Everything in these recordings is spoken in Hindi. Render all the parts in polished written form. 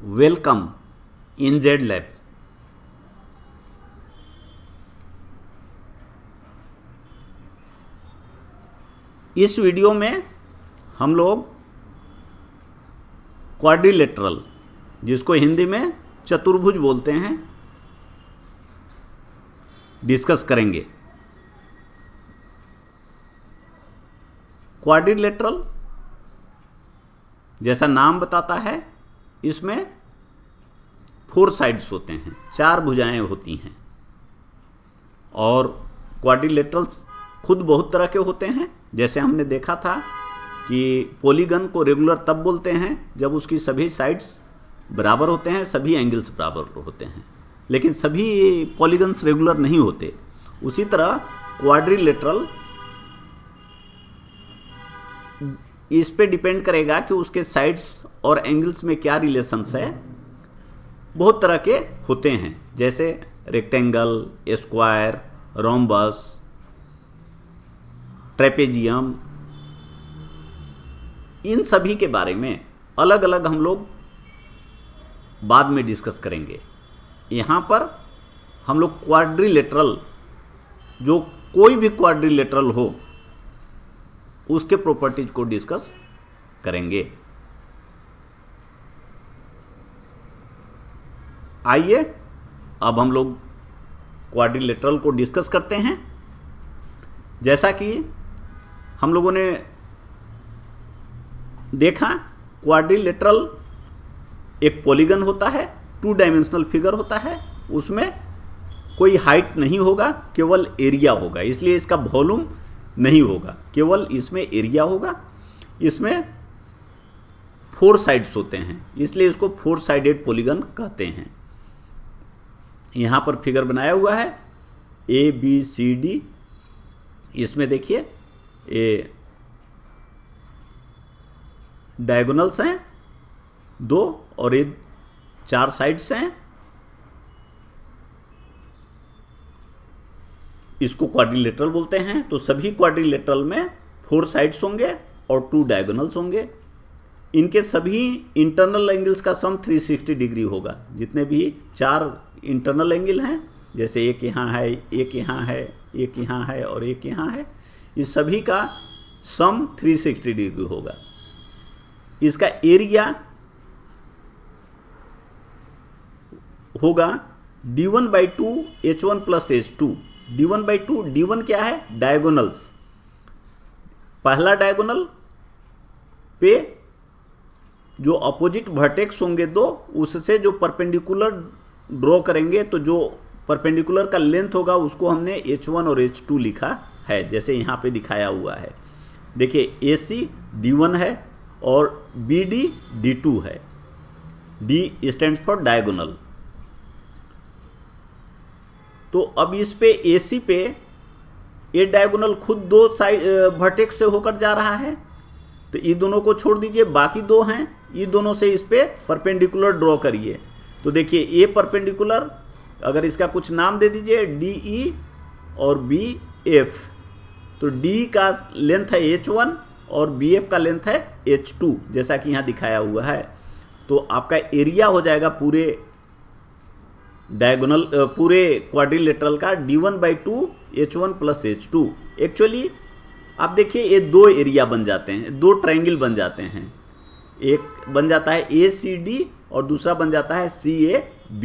Welcome in Z lab. इस वीडियो में हम लोग क्वाड्रिलेटरल, जिसको हिंदी में चतुर्भुज बोलते हैं, डिस्कस करेंगे। क्वाड्रिलेटरल जैसा नाम बताता है, इसमें 4 साइड्स होते हैं, 4 भुजाएं होती हैं। और क्वाड्रिलेटरल्स खुद बहुत तरह के होते हैं। जैसे हमने देखा था कि पॉलीगन को रेगुलर तब बोलते हैं जब उसकी सभी साइड्स बराबर होते हैं, सभी एंगल्स बराबर होते हैं, लेकिन सभी पॉलीगन्स रेगुलर नहीं होते। उसी तरह क्वाड्रिलेटरल इस पे डिपेंड करेगा कि उसके साइड्स और एंगल्स में क्या रिलेशंस है। बहुत तरह के होते हैं, जैसे रेक्टेंगल, स्क्वायर, रोम्बस, ट्रेपेजियम। इन सभी के बारे में अलग अलग हम लोग बाद में डिस्कस करेंगे। यहाँ पर हम लोग क्वाड्रिलेटरल, जो कोई भी क्वाड्रिलेटरल हो, उसके प्रॉपर्टीज को डिस्कस करेंगे। आइए अब हम लोग क्वाड्रिलेटरल को डिस्कस करते हैं। जैसा कि हम लोगों ने देखा, क्वाड्रिलेटरल एक पॉलीगन होता है, 2 डायमेंशनल फिगर होता है। उसमें कोई हाइट नहीं होगा, केवल एरिया होगा, इसलिए इसका वॉल्यूम नहीं होगा, केवल इसमें एरिया होगा। इसमें 4 साइड्स होते हैं, इसलिए इसको 4 साइडेड पॉलीगन कहते हैं। यहाँ पर फिगर बनाया हुआ है ABCD। इसमें देखिए, ये डायगोनल्स हैं 2 और ये 4 साइड्स हैं। इसको क्वाड्रिलेटरल बोलते हैं। तो सभी क्वाड्रिलेटरल में 4 साइड्स होंगे और 2 डायगोनल्स होंगे। इनके सभी इंटरनल एंगल्स का सम 360 डिग्री होगा। जितने भी 4 इंटरनल एंगल हैं, जैसे एक यहाँ है, एक यहाँ है, एक यहाँ है और एक यहाँ है, इस सभी का सम 360 डिग्री होगा। इसका एरिया होगा d1/2 h1 + h2। d1/2, d1 क्या है? डायगोनल्स। पहला डायगोनल पे जो अपोजिट वर्टेक्स होंगे 2, उससे जो परपेंडिकुलर ड्रॉ करेंगे, तो जो परपेंडिकुलर का लेंथ होगा उसको हमने h1 और h2 लिखा है, जैसे यहाँ पे दिखाया हुआ है। देखिए, AC d1 है और BD d2 है। D stands for diagonal. तो अब इस पे AC पे ये डायगोनल खुद 2 साइड वर्टेक्स से होकर जा रहा है, तो ये दोनों को छोड़ दीजिए, बाकी 2 हैं, ये दोनों से इस पे परपेंडिकुलर ड्रॉ करिए। तो देखिए, ये परपेंडिकुलर, अगर इसका कुछ नाम दे दीजिए DE और BF, तो D का लेंथ है h1 और BF का लेंथ है h2, जैसा कि यहाँ दिखाया हुआ है। तो आपका एरिया हो जाएगा पूरे डायगोनल, पूरे क्वाड्रिलेटरल का d1/2 h1 + h2। एक्चुअली आप देखिए, ये 2 एरिया बन जाते हैं, 2 ट्रायंगल बन जाते हैं। एक बन जाता है ACD और दूसरा बन जाता है CAB।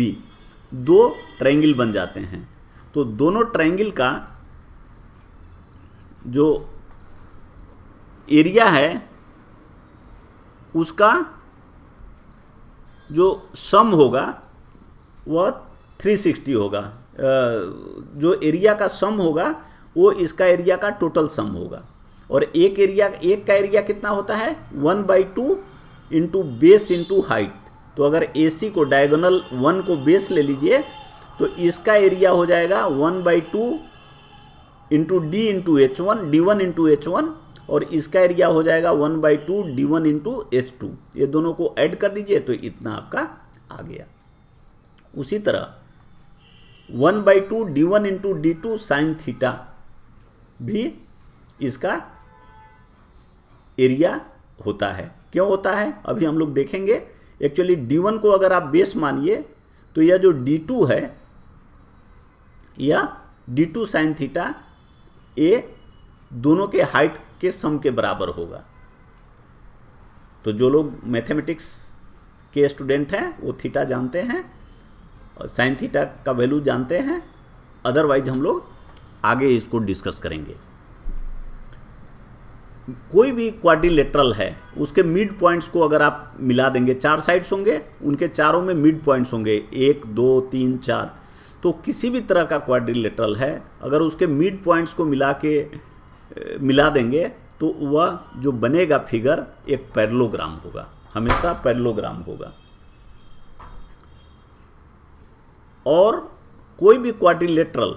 2 ट्रायंगल बन जाते हैं। तो दोनों ट्रायंगल का जो एरिया है, उसका जो सम होगा वह 360 होगा। जो एरिया का सम होगा वो इसका एरिया का टोटल सम होगा। और एक का एरिया कितना होता है? 1/2 इंटू बेस इंटू हाइट। तो अगर AC को, डायगोनल 1 को बेस ले लीजिए, तो इसका एरिया हो जाएगा 1/2 into D into H1, D1 into H1, और इसका एरिया हो जाएगा 1/2 D1 इंटू H2। ये दोनों को ऐड कर दीजिए तो इतना आपका आ गया। उसी तरह 1/2 D1 into D2 sine theta भी इसका एरिया होता है। क्यों होता है, अभी हम लोग देखेंगे। एक्चुअली D1 को अगर आप बेस मानिए तो यह जो D2 है यह D2 साइन थीटा ए दोनों के हाइट के सम के बराबर होगा। तो जो लोग मैथमेटिक्स के स्टूडेंट हैं वो थीटा जानते हैं और साइन थीटा का वैल्यू जानते हैं, अदरवाइज हम लोग आगे इसको डिस्कस करेंगे। कोई भी क्वाड्रिलेटरल है उसके मिड पॉइंट्स को अगर आप मिला देंगे, 4 साइड्स होंगे, उनके चारों में मिड पॉइंट्स होंगे 1 2 3 4, तो किसी भी तरह का क्वाड्रिलेटरल है अगर उसके मिड पॉइंट्स को मिला देंगे तो वह जो बनेगा फिगर एक पैरेललोग्राम होगा, हमेशा पैरेललोग्राम होगा। और कोई भी क्वाड्रिलेटरल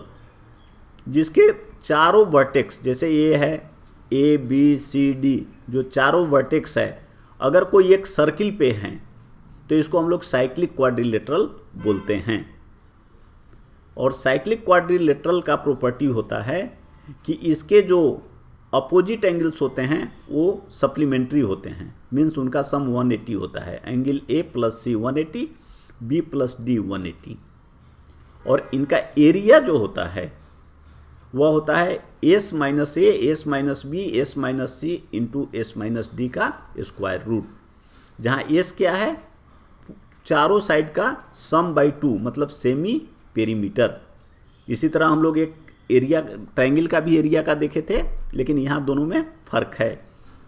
जिसके चारों वर्टेक्स, जैसे ये है ए बी सी डी, जो चारों वर्टेक्स है, अगर कोई एक सर्किल पे हैं तो इसको हम लोग साइक्लिक क्वाड्रिलेटरल बोलते हैं। और साइक्लिक क्वाड्रिलेटरल का प्रॉपर्टी होता है कि इसके जो अपोजिट एंगल्स होते हैं वो सप्लीमेंट्री होते हैं, मीन्स उनका सम 180 होता है। Angle A plus C 180, B plus D 180। और इनका एरिया जो होता है वह होता है S minus A, S minus B, S minus C into S minus D का स्क्वायर रूट, जहाँ एस क्या है, चारों साइड का सम बाई 2 मतलब सेमी पेरीमीटर। इसी तरह हम लोग एक एरिया ट्रायंगल का भी एरिया का देखे थे, लेकिन यहाँ दोनों में फ़र्क है,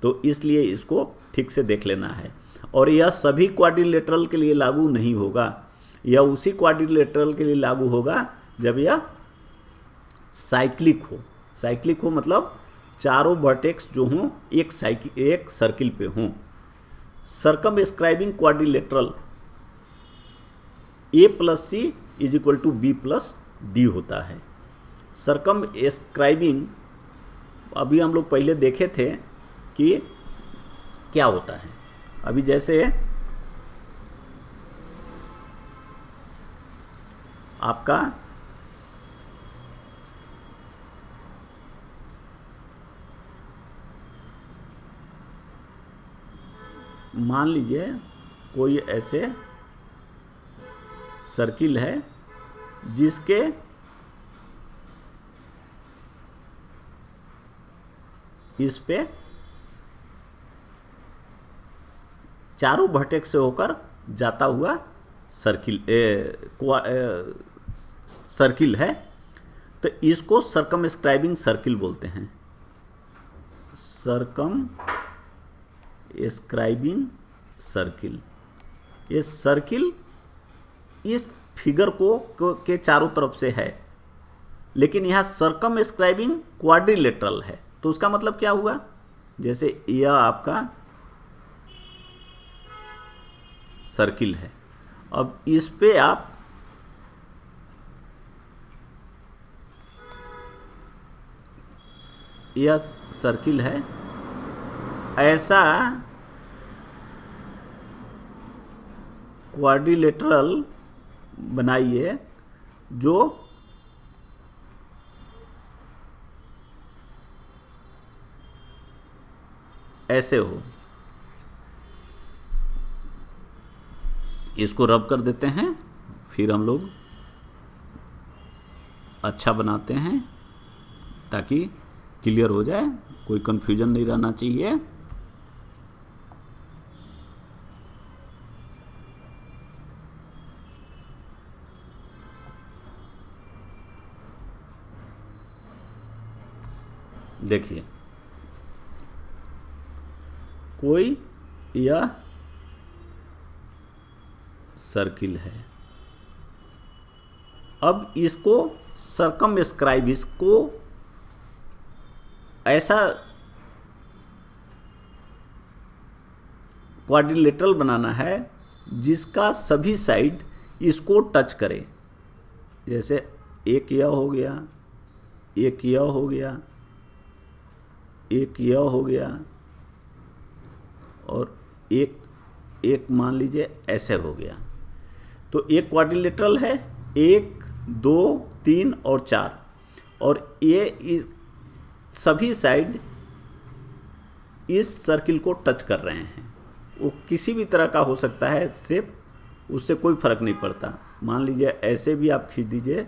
तो इसलिए इसको ठीक से देख लेना है। और यह सभी क्वाड्रिलेटरल के लिए लागू नहीं होगा, यह उसी क्वाड्रिलेटरल के लिए लागू होगा जब यह साइक्लिक हो। साइक्लिक हो मतलब चारों वर्टेक्स जो हों एक सर्किल पे हों। Circumscribing quadrilateral A plus C is equal to B plus D होता है। सर्कमस्क्राइबिंग अभी हम लोग पहले देखे थे कि क्या होता है। अभी जैसे आपका मान लीजिए कोई ऐसे सर्किल है जिसके इस पे चारों वर्टेक्स से होकर जाता हुआ सर्किल है, तो इसको सर्कमस्क्राइबिंग सर्किल बोलते हैं। सर्कमस्क्राइबिंग सर्किल, ये सर्किल इस फिगर के चारों तरफ से है, लेकिन यहाँ सर्कमस्क्राइबिंग क्वाड्रिलेटरल है, तो उसका मतलब क्या हुआ, जैसे यह आपका सर्किल है, अब इस पे आप यह सर्किल है, ऐसा क्वाड्रिलेटरल बनाइए जो ऐसे हो। इसको रब कर देते हैं, फिर हम लोग अच्छा बनाते हैं ताकि क्लियर हो जाए, कोई कंफ्यूजन नहीं रहना चाहिए। देखिए कोई यह सर्किल है, अब इसको सर्कमस्क्राइब, इसको ऐसा क्वाड्रिलेटरल बनाना है जिसका सभी साइड इसको टच करे। जैसे एक यह हो गया, एक यह हो गया, एक यह हो गया, और एक मान लीजिए ऐसे हो गया। तो एक क्वाड्रिलेटरल है, 1 2 3 और 4, और ये सभी साइड इस सर्किल को टच कर रहे हैं, वो किसी भी तरह का हो सकता है शेप, उससे कोई फर्क नहीं पड़ता। मान लीजिए ऐसे भी आप खींच दीजिए,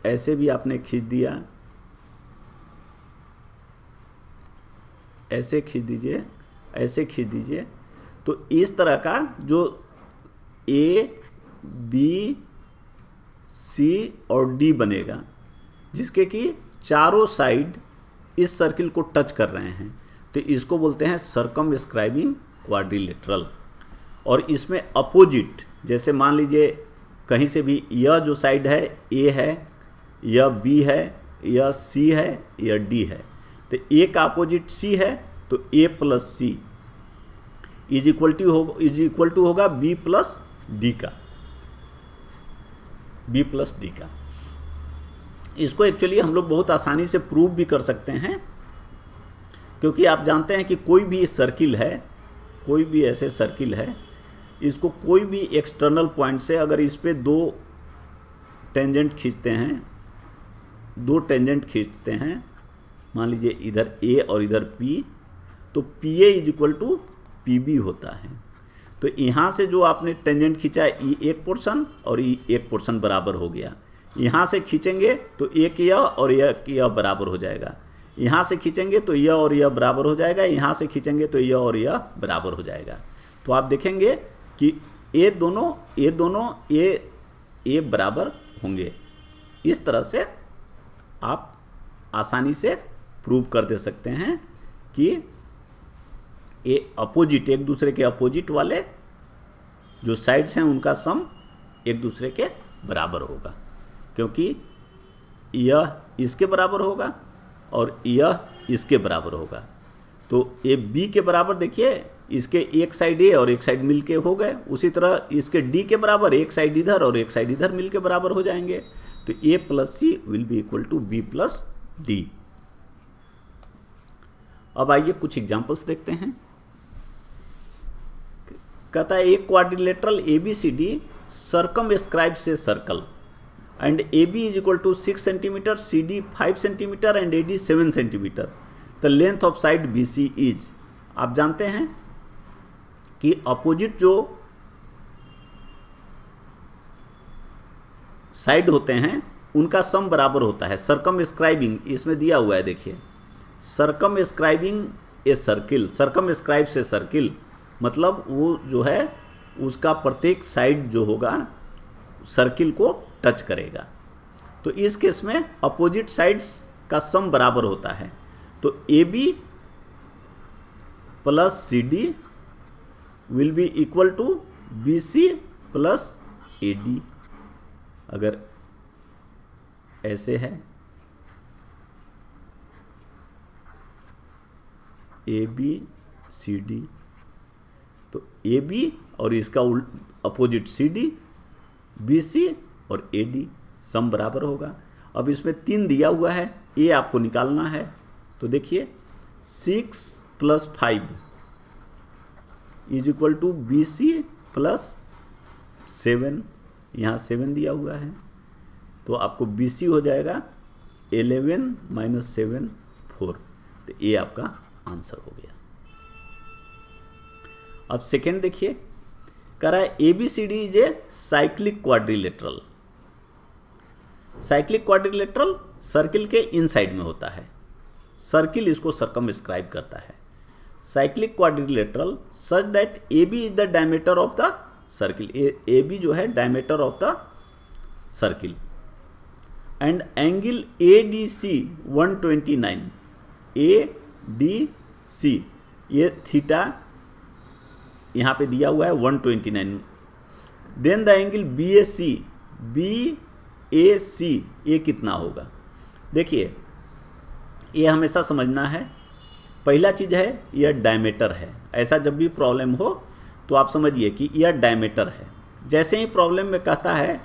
ऐसे भी आपने खींच दिया, ऐसे खींच दीजिए, ऐसे खींच दीजिए, तो इस तरह का जो ए बी सी और डी बनेगा, जिसके कि चारों साइड इस सर्किल को टच कर रहे हैं, तो इसको बोलते हैं सर्कमस्क्राइबिंग क्वाड्रिलेटरल। और इसमें अपोजिट, जैसे मान लीजिए कहीं से भी यह जो साइड है ए है, यह बी है, यह सी है, यह डी है, तो ए का अपोजिट सी है, तो A plus C is equal to होगा बी प्लस डी का, बी प्लस डी का। इसको एक्चुअली हम लोग बहुत आसानी से प्रूव भी कर सकते हैं, क्योंकि आप जानते हैं कि कोई भी सर्किल है, कोई भी ऐसे सर्किल है, इसको कोई भी एक्सटर्नल पॉइंट से अगर इस पे दो टेंजेंट खींचते हैं, दो टेंजेंट खींचते हैं, मान लीजिए इधर ए और इधर पी, तो P A is equal to P B होता है। तो यहाँ से जो आपने टेंजेंट खींचा है, ई एक पोर्शन और ई एक पोर्शन बराबर हो गया। यहाँ से खींचेंगे तो एक यह और यह बराबर हो जाएगा, यहाँ से खींचेंगे तो यह और यह बराबर हो जाएगा, यहाँ से खींचेंगे तो यह और यह बराबर हो जाएगा। तो आप देखेंगे कि ये दोनों ए बराबर होंगे। इस तरह से आप आसानी से प्रूव कर दे सकते हैं कि ये अपोजिट, एक दूसरे के अपोजिट वाले जो साइड्स हैं उनका सम एक दूसरे के बराबर होगा, क्योंकि यह इसके बराबर होगा और यह इसके बराबर होगा। तो ये बी के बराबर देखिए, इसके एक साइड ए और एक साइड मिल के हो गए, उसी तरह इसके डी के बराबर एक साइड इधर और एक साइड इधर मिल के बराबर हो जाएंगे। तो A plus C will be equal to B plus D. अब आइए कुछ एग्जांपल्स देखते हैं। कहता है एक quadrilateral A B C D circumscribe से circle and A B is equal to 6 centimetre, C D 5 centimetre and A D 7 centimetre. The length of side B C is. आप जानते हैं कि अपोजिट जो साइड होते हैं उनका सम बराबर होता है। सर्कमस्क्राइबिंग इसमें दिया हुआ है, देखिए सर्कमस्क्राइबिंग ए सर्किल, सर्कमस्क्राइब से सर्किल मतलब वो जो है उसका प्रत्येक साइड जो होगा सर्किल को टच करेगा। तो इस केस में अपोजिट साइड्स का सम बराबर होता है। तो A B plus C D will be equal to B C plus A D. अगर ऐसे है ए बी सी डी, तो ए बी और इसका opposite C D, B C और ए डी सम बराबर होगा। अब इसमें 3 दिया हुआ है, ए आपको निकालना है। तो देखिए 6 plus 5 is equal to B C plus 7, यहाँ 7 दिया हुआ है, तो आपको बी सी हो जाएगा 11 माइनस 7 4। तो ये आपका आंसर हो गया। अब सेकेंड देखिए, कह रहा है A B C D is a cyclic quadrilateral. Cyclic quadrilateral circle के इनसाइड में होता है, सर्किल इसको सर्कमस्क्राइब करता है। Cyclic quadrilateral such that A B is the diameter of the circle, A B जो है diameter of the circle and angle A D C 129, A D C ये थीटा यहाँ पे दिया हुआ है 129। Then the angle B A C ये कितना होगा? देखिए ये हमेशा समझना है, पहला चीज़ है यह डायमीटर है। ऐसा जब भी प्रॉब्लम हो तो आप समझिए कि यह डायमीटर है। जैसे ही प्रॉब्लम में कहता है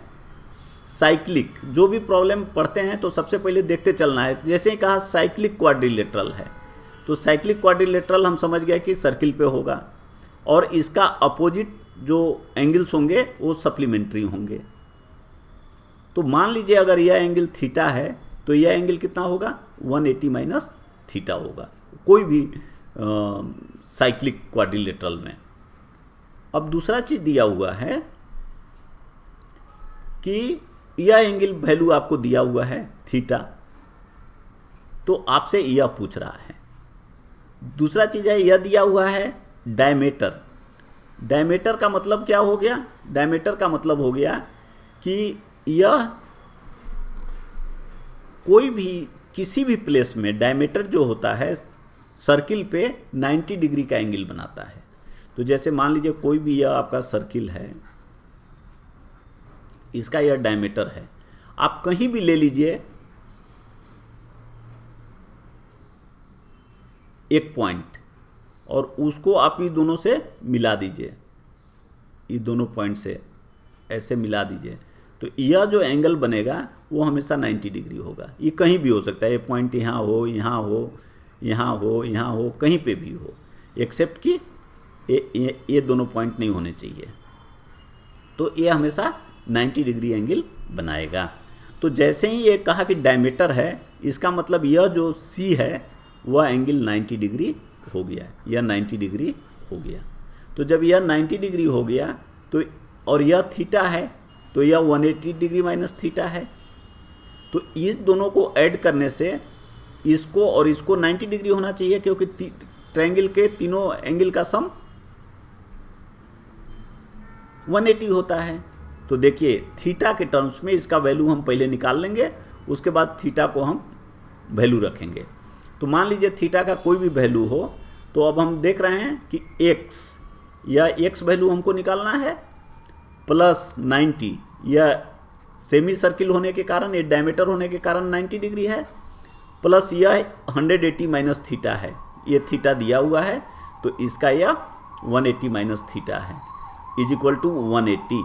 साइक्लिक, जो भी प्रॉब्लम पढ़ते हैं तो सबसे पहले देखते चलना है। जैसे ही कहा साइक्लिक क्वाड्रिलेटरल है, तो साइक्लिक क्वाड्रिलेटरल हम समझ गए कि सर्किल पे होगा और इसका अपोजिट जो एंगल्स होंगे वो सप्लीमेंट्री होंगे। तो मान लीजिए अगर यह एंगल थीटा है तो यह एंगल कितना होगा? 180 माइनस थीटा होगा। कोई भी साइक्लिक क्वाड्रिलेटरल में। अब दूसरा चीज़ दिया हुआ है कि यह एंगल वैल्यू आपको दिया हुआ है थीटा, तो आपसे यह पूछ रहा है। दूसरा चीज़ है यह दिया हुआ है डायमीटर। डायमीटर का मतलब क्या हो गया? डायमीटर का मतलब हो गया कि यह कोई भी किसी भी प्लेस में डायमीटर जो होता है सर्किल पे 90 डिग्री का एंगल बनाता है। तो जैसे मान लीजिए कोई भी यह आपका सर्किल है, इसका यह डायमीटर है, आप कहीं भी ले लीजिए एक पॉइंट और उसको आप ये दोनों से मिला दीजिए, ये दोनों पॉइंट से ऐसे मिला दीजिए, तो यह जो एंगल बनेगा वो हमेशा 90 डिग्री होगा। ये कहीं भी हो सकता है, ये पॉइंट यहाँ हो, यहाँ हो, यहाँ हो, यहाँ हो, कहीं पे भी हो, एक्सेप्ट कि ये दोनों पॉइंट नहीं होने चाहिए। तो ये हमेशा 90 डिग्री एंगल बनाएगा। तो जैसे ही ये कहा कि डायमीटर है, इसका मतलब यह जो सी है वह एंगल 90 डिग्री हो गया, यह 90 डिग्री हो गया। तो जब यह 90 डिग्री हो गया तो और यह थीटा है, तो यह 180 डिग्री माइनस थीटा है। तो इस दोनों को ऐड करने से इसको और इसको 90 डिग्री होना चाहिए, क्योंकि ट्रायंगल के तीनों एंगल का सम 180 होता है। तो देखिए थीटा के टर्म्स में इसका वैल्यू हम पहले निकाल लेंगे, उसके बाद थीटा को हम वैल्यू रखेंगे। तो मान लीजिए थीटा का कोई भी वैल्यू हो, तो अब हम देख रहे हैं कि x, यह x वैल्यू हमको निकालना है, प्लस 90, यह सेमी सर्किल होने के कारण, ये डायमीटर होने के कारण 90 डिग्री है, प्लस यह 180 माइनस थीटा है, ये थीटा दिया हुआ है, तो इसका यह 180 माइनस थीटा है इज इक्वल टू 180।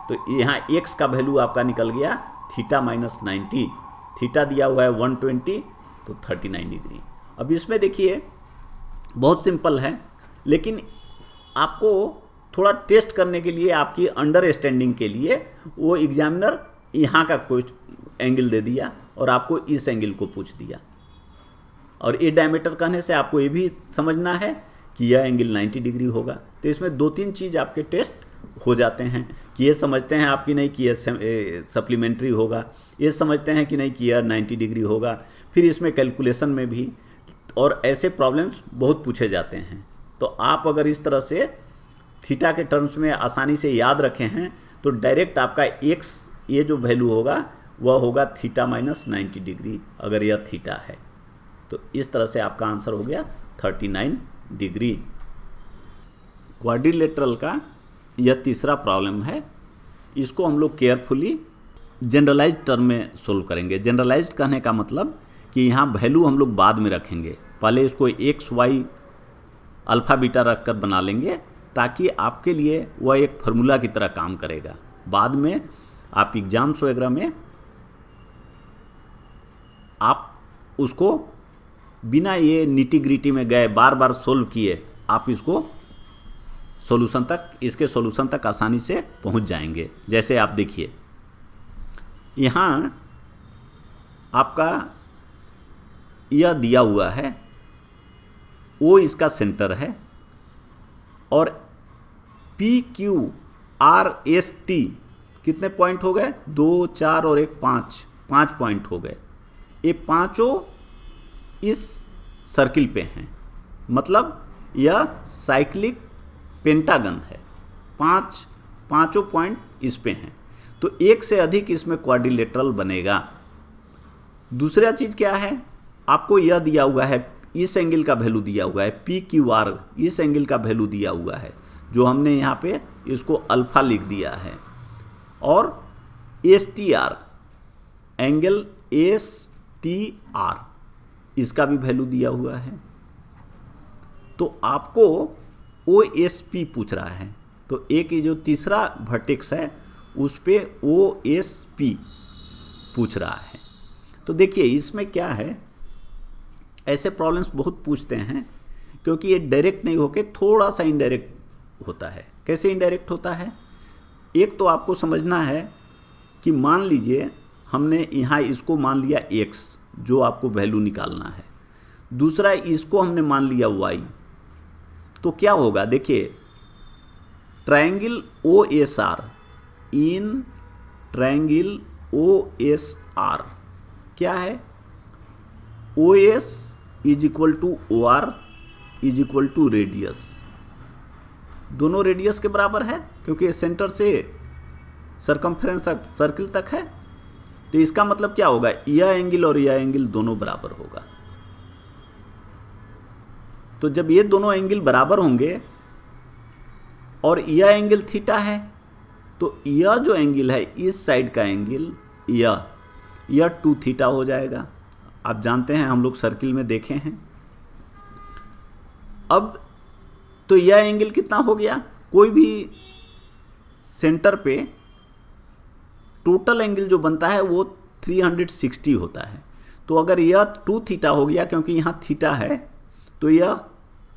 तो यहाँ x का वैल्यू आपका निकल गया थीटा माइनस 90, थीटा दिया हुआ है 120, तो 39 डिग्री। अब इसमें देखिए बहुत सिंपल है, लेकिन आपको थोड़ा टेस्ट करने के लिए, आपकी अंडरस्टैंडिंग के लिए, वो एग्जामिनर यहाँ का कोई एंगल दे दिया और आपको इस एंगल को पूछ दिया। और ये डायमीटर कहने से आपको ये भी समझना है कि यह एंगल 90 डिग्री होगा। तो इसमें 2-3 चीज़ आपके टेस्ट हो जाते हैं कि ये समझते हैं आपकी नहीं कि यह सप्लीमेंट्री होगा, ये समझते हैं कि नहीं कि यह 90 डिग्री होगा। फिर इसमें कैलकुलेशन में भी, और ऐसे प्रॉब्लम्स बहुत पूछे जाते हैं। तो आप अगर इस तरह से थीटा के टर्म्स में आसानी से याद रखे हैं, तो डायरेक्ट आपका x ये जो वैल्यू होगा वह होगा थीटा माइनस 90 डिग्री, अगर यह थीटा है। तो इस तरह से आपका आंसर हो गया 39 डिग्री। क्वाड्रिलेटरल का यह तीसरा प्रॉब्लम है, इसको हम लोग केयरफुली जनरलाइज्ड टर्म में सोल्व करेंगे। जनरलाइज्ड कहने का मतलब कि यहाँ वैल्यू हम लोग बाद में रखेंगे, पहले इसको x y अल्फ़ा बीटा रख कर बना लेंगे, ताकि आपके लिए वह एक फार्मूला की तरह काम करेगा। बाद में आप एग्जाम्स वगैरह में आप उसको बिना ये निटी ग्रिटी में गए बार बार सोल्व किए, आप इसको सॉल्यूशन तक, इसके सॉल्यूशन तक आसानी से पहुंच जाएंगे। जैसे आप देखिए यहाँ आपका यह दिया हुआ है, O इसका सेंटर है, और PQRST कितने पॉइंट हो गए? 2, 4 और 1, 5 पॉइंट हो गए। ये पांचों इस सर्किल पे हैं, मतलब यह साइक्लिक पेंटागन है, पांचों पॉइंट इस पे हैं। तो एक से अधिक इसमें क्वाड्रिलेटरल बनेगा। दूसरा चीज़ क्या है, आपको यह दिया हुआ है, इस एंगल का वैल्यू दिया हुआ है, PQR इस एंगल का वैल्यू दिया हुआ है, जो हमने यहाँ पे इसको अल्फा लिख दिया है, और STR एंगल STR इसका भी वैल्यू दिया हुआ है। तो आपको OSP पूछ रहा है, तो एक ये जो तीसरा वर्टेक्स है उस पे OSP पूछ रहा है। तो देखिए इसमें क्या है, ऐसे प्रॉब्लम्स बहुत पूछते हैं, क्योंकि ये डायरेक्ट नहीं होके थोड़ा सा इनडायरेक्ट होता है। कैसे इनडायरेक्ट होता है? एक तो आपको समझना है कि मान लीजिए हमने यहाँ इसको मान लिया x, जो आपको वैल्यू निकालना है। दूसरा इसको हमने मान लिया y, तो क्या होगा देखिए, triangle OSR, in triangle OSR क्या है, OS is equal to OR is equal to radius, दोनों रेडियस के बराबर है क्योंकि सेंटर से सरकमफ्रेंस सर्किल तक है। तो इसका मतलब क्या होगा, यह एंगल और यह एंगल दोनों बराबर होगा। तो जब ये दोनों एंगल बराबर होंगे और यह एंगल थीटा है, तो यह जो एंगल है इस साइड का एंगल यह 2 थीटा हो जाएगा। आप जानते हैं, हम लोग सर्किल में देखे हैं। अब तो यह एंगल कितना हो गया, कोई भी सेंटर पे टोटल एंगल जो बनता है वो 360 होता है। तो अगर यह 2 थीटा हो गया क्योंकि यहाँ थीटा है, तो यह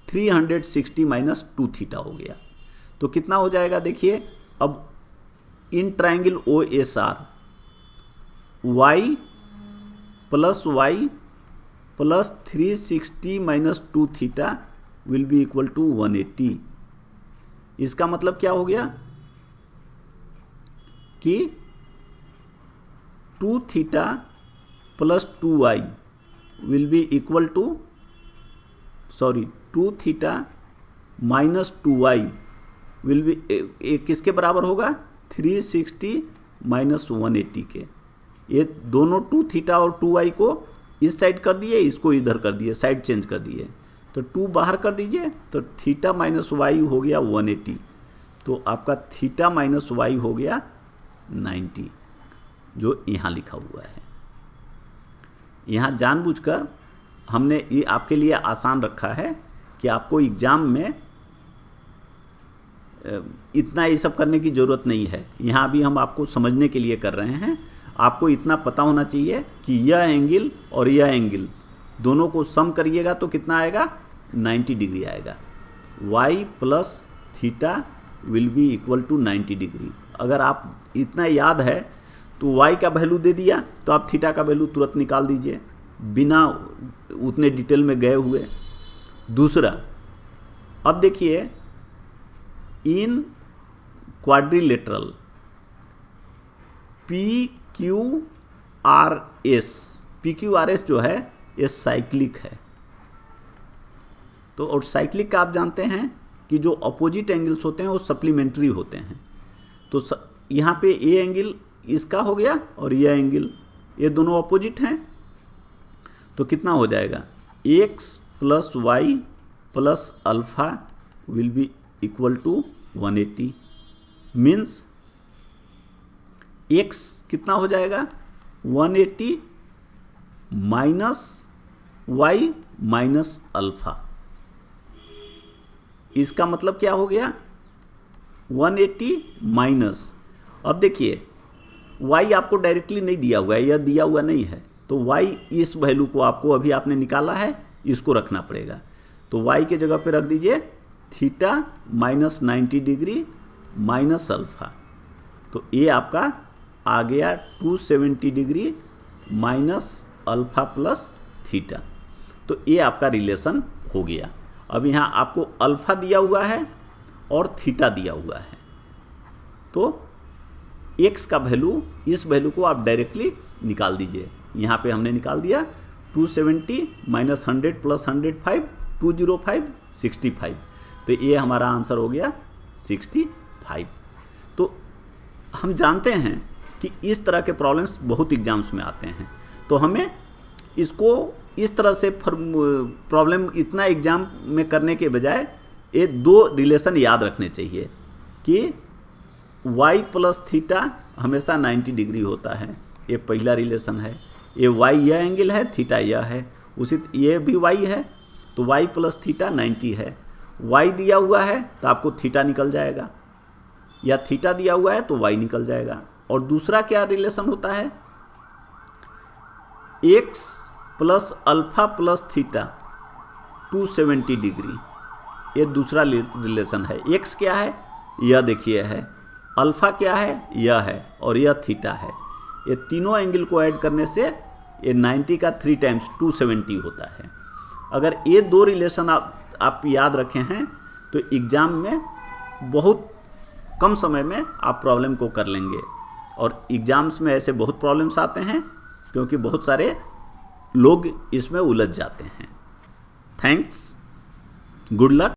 360 माइनस 2 थीटा हो गया। तो कितना हो जाएगा देखिए, अब in triangle OSR y plus 360 minus 2 theta will be equal to 180। इसका मतलब क्या हो गया कि 2 theta plus 2y will be equal to 2 theta minus 2y will be किसके बराबर होगा, 360 माइनस 180 के। ये दोनों 2 थीटा और 2y को इस साइड कर दिए, इसको इधर कर दिए, साइड चेंज कर दिए। तो 2 बाहर कर दीजिए, तो थीटा माइनस वाई हो गया 180। तो आपका थीटा माइनस वाई हो गया 90, जो यहाँ लिखा हुआ है। यहाँ जानबूझकर हमने ये आपके लिए आसान रखा है कि आपको एग्ज़ाम में इतना ये सब करने की ज़रूरत नहीं है। यहाँ भी हम आपको समझने के लिए कर रहे हैं। आपको इतना पता होना चाहिए कि यह एंगल और यह एंगल दोनों को सम करिएगा तो कितना आएगा, 90 डिग्री आएगा। y plus theta will be equal to 90 degree. अगर आप इतना याद है तो y का वैल्यू दे दिया तो आप थीटा का वैल्यू तुरंत निकाल दीजिए बिना उतने डिटेल में गए हुए। दूसरा, अब देखिए, इन क्वाड्रिलेटरल PQRS जो है ये साइक्लिक है। तो और साइक्लिक का आप जानते हैं कि जो अपोजिट एंगल्स होते हैं वो सप्लीमेंट्री होते हैं। तो यहाँ पे ये एंगल इसका हो गया और ये एंगल, ये दोनों अपोजिट हैं। तो कितना हो जाएगा, x plus Y plus alpha will be equal to 180। Means x कितना हो जाएगा, 180 माइनस y माइनस अल्फा। इसका मतलब क्या हो गया, 180 माइनस, अब देखिए y आपको डायरेक्टली नहीं दिया हुआ है, यह दिया हुआ नहीं है। तो y इस वैल्यू को आपको अभी आपने निकाला है, इसको रखना पड़ेगा। तो y के जगह पे रख दीजिए theta minus 90 degree minus alpha. तो ये आपका आ गया 270 degree minus alpha plus theta. तो ये आपका रिलेशन हो गया। अब यहाँ आपको अल्फा दिया हुआ है और थीटा दिया हुआ है। तो x का वैल्यू, इस वैल्यू को आप डायरेक्टली निकाल दीजिए। यहाँ पे हमने निकाल दिया 270 माइनस 100 प्लस 105, 205, 65। तो ये हमारा आंसर हो गया 65। तो हम जानते हैं कि इस तरह के प्रॉब्लम्स बहुत एग्जाम्स में आते हैं। तो हमें इसको इस तरह से प्रॉब्लम इतना एग्जाम में करने के बजाय ये 2 रिलेशन याद रखने चाहिए कि y प्लस थीटा हमेशा 90 डिग्री होता है। ये पहला रिलेशन है। ये y यह एंगल है, थीटा यह है, उसी ये भी y है। तो y प्लस थीटा 90 है। y दिया हुआ है तो आपको थीटा निकल जाएगा, या थीटा दिया हुआ है तो y निकल जाएगा। और दूसरा क्या रिलेशन होता है, x plus alpha plus theta 270 degree, ये दूसरा रिलेशन है। x क्या है, यह देखिए है, अल्फा क्या है, यह है, और यह थीटा है। ये तीनों एंगल को ऐड करने से ये 90 का 3 टाइम्स 270 होता है। अगर ये 2 रिलेशन आप याद रखे हैं तो एग्ज़ाम में बहुत कम समय में आप प्रॉब्लम को कर लेंगे। और एग्ज़ाम्स में ऐसे बहुत प्रॉब्लम्स आते हैं क्योंकि बहुत सारे लोग इसमें उलझ जाते हैं। Thanks, good luck.